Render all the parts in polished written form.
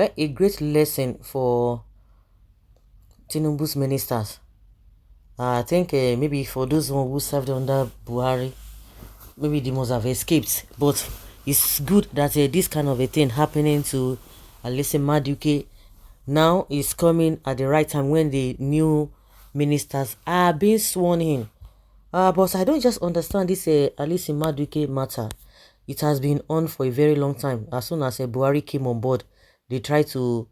Well, a great lesson for Tinubu's ministers. I think maybe for those who served under Buhari, maybe they must have escaped. But it's good that this kind of a thing happening to Alison Maduke now is coming at the right time when the new ministers are being sworn in. But I don't just understand this Alison Maduke matter. It has been on for a very long time. As soon as Buhari came on board, they tried to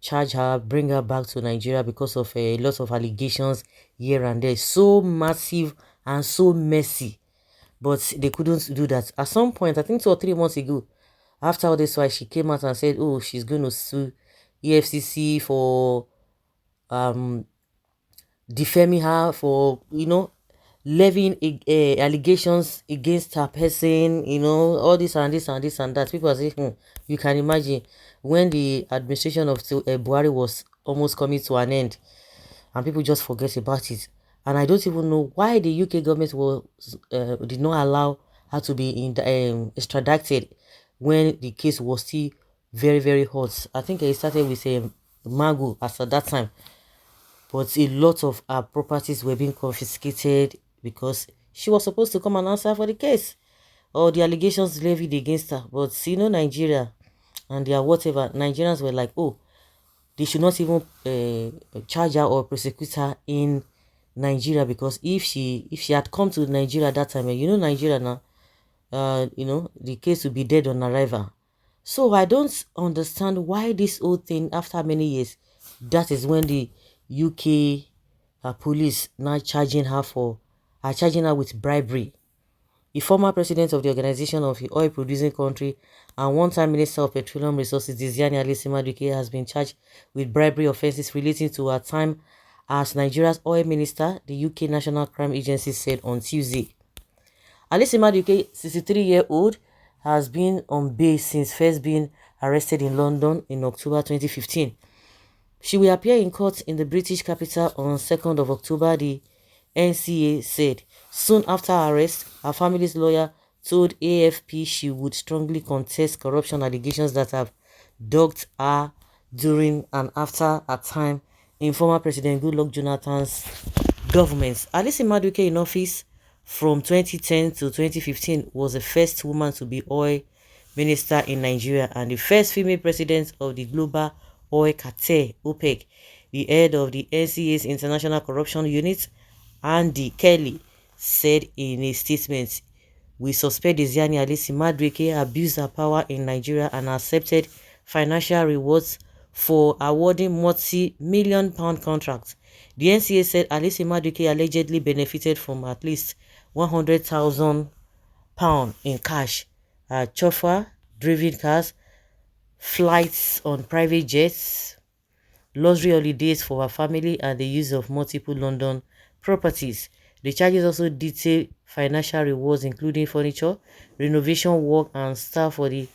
charge her, bring her back to Nigeria because of a lot of allegations here and there. So massive and so messy. But they couldn't do that. At some point, I think 2 or 3 months ago, after all this, why she came out and said, oh, she's going to sue EFCC for um defaming her, for levying allegations against her person, all this and this and this and that. People are saying, you can imagine when the administration of Buhari was almost coming to an end, and people just forget about it. And I don't even know why the UK government did not allow her to be extradited when the case was still very, very hot. I think it started with Magu as at that time. But a lot of her properties were being confiscated because she was supposed to come and answer for the case or the allegations levied against her. But Nigeria and their whatever, Nigerians were like, oh, they should not even charge her or prosecute her in Nigeria, because if she had come to Nigeria at that time, Nigeria now, the case would be dead on arrival. So I don't understand why this whole thing, after many years, that is when the UK police now charging her with bribery. The former president of the organization of the oil producing country and one-time minister of petroleum resources, Deziani Maduke, has been charged with bribery offences relating to her time as Nigeria's oil minister, the UK National Crime Agency said on Tuesday. Maduke, 63-year-old, has been on bail since first being arrested in London in October 2015. She will appear in court in the British capital on 2nd of October, the NCA said. Soon after her arrest, her family's lawyer told AFP she would strongly contest corruption allegations that have dogged her during and after her time in former President Goodluck Jonathan's government. Alison Maduke, in office from 2010 to 2015, was the first woman to be oil minister in Nigeria and the first female president of the global oil cartel, OPEC. The head of the NCA's International Corruption Unit, Andy Kelly, said in a statement, "We suspect Deziani Maduke abused her power in Nigeria and accepted financial rewards for awarding multi-million-pound contracts." The NCA said Alison Maduke allegedly benefited from at least £100,000 in cash, chauffeur-driven cars, flights on private jets, luxury holidays for her family, and the use of multiple London properties. The charges also detail financial rewards including furniture, renovation work and staff for the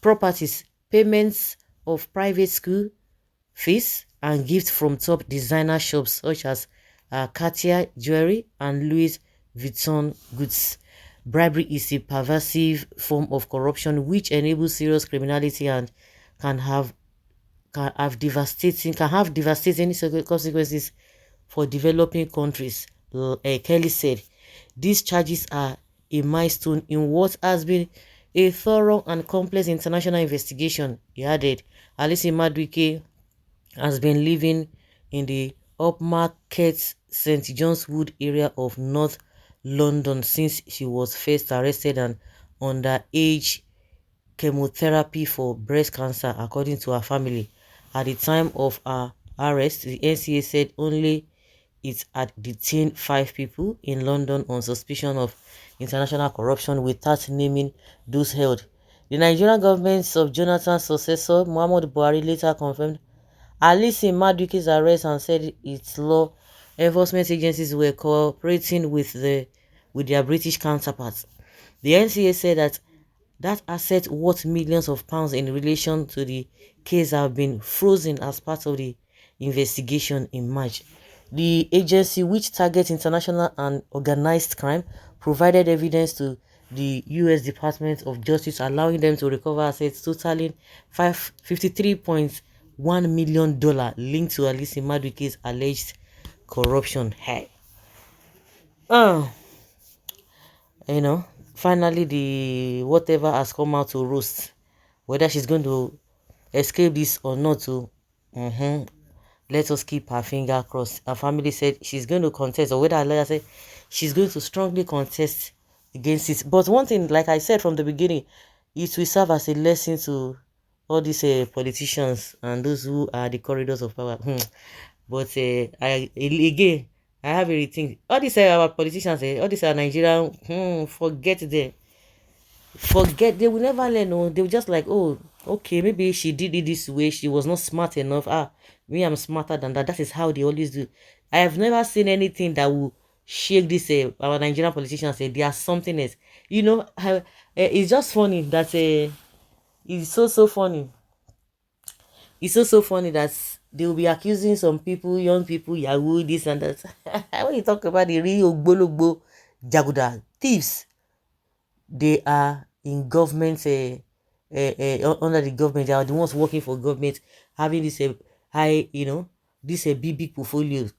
properties, payments of private school fees, and gifts from top designer shops such as Cartier jewelry and Louis Vuitton goods. Bribery is a pervasive form of corruption which enables serious criminality and can have devastating consequences for developing countries, Kelly said. These charges are a milestone in what has been a thorough and complex international investigation, he added. Alison Maduke has been living in the upmarket St. John's Wood area of North London since she was first arrested and underage chemotherapy for breast cancer, according to her family. At the time of her arrest, the NCA said only it had detained 5 people in London on suspicion of international corruption without naming those held. The Nigerian government of Jonathan's successor, Muhammadu Buhari, later confirmed Alison Maduke's arrest and said its law enforcement agencies were cooperating with their British counterparts. The NCA said that asset worth millions of pounds in relation to the case have been frozen as part of the investigation in March. The agency, which targets international and organized crime, provided evidence to the US Department of Justice, allowing them to recover assets totaling $1 million linked to Alice Maduike's alleged corruption. Hey, you know, finally the whatever has come out to roast. Whether she's going to escape this or not, to let us keep her finger crossed. Her family said she's going to contest, or whether her lawyer said she's going to strongly contest against it. But one thing, like I said from the beginning, it will serve as a lesson to all these politicians and those who are the corridors of power. But again, I have everything. All these our politicians, all these are Nigerian. Forget them. Forget, they will never learn. No, they will just like, oh, okay, maybe she did it this way, she was not smart enough. Me, I'm smarter than that. That is how they always do. I have never seen anything that will shake this our Nigerian politicians. Say they are something else. You know, it's just funny that it's so funny. It's so funny that they will be accusing some people, young people, Yahoo, this and that. When you talk about the real Ogbologbo Jaguda thieves, they are in government, under the government. They are the ones working for government, having this high, this big portfolios.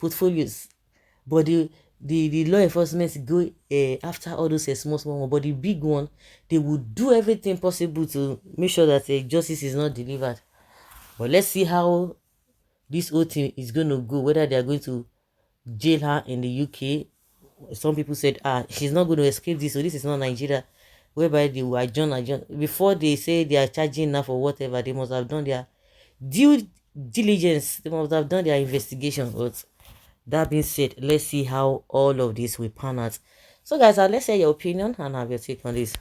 But the law enforcement go after all those small one. But the big one, they will do everything possible to make sure that justice is not delivered. But let's see how this whole thing is going to go, whether they are going to jail her in the UK. Some people said, she's not going to escape this, so this is not Nigeria, whereby they will adjourn. Before they say they are charging now for whatever, they must have done their due diligence, they must have done their investigation. But that being said, let's see how all of this will pan out. So guys, let's hear your opinion and have your take on this.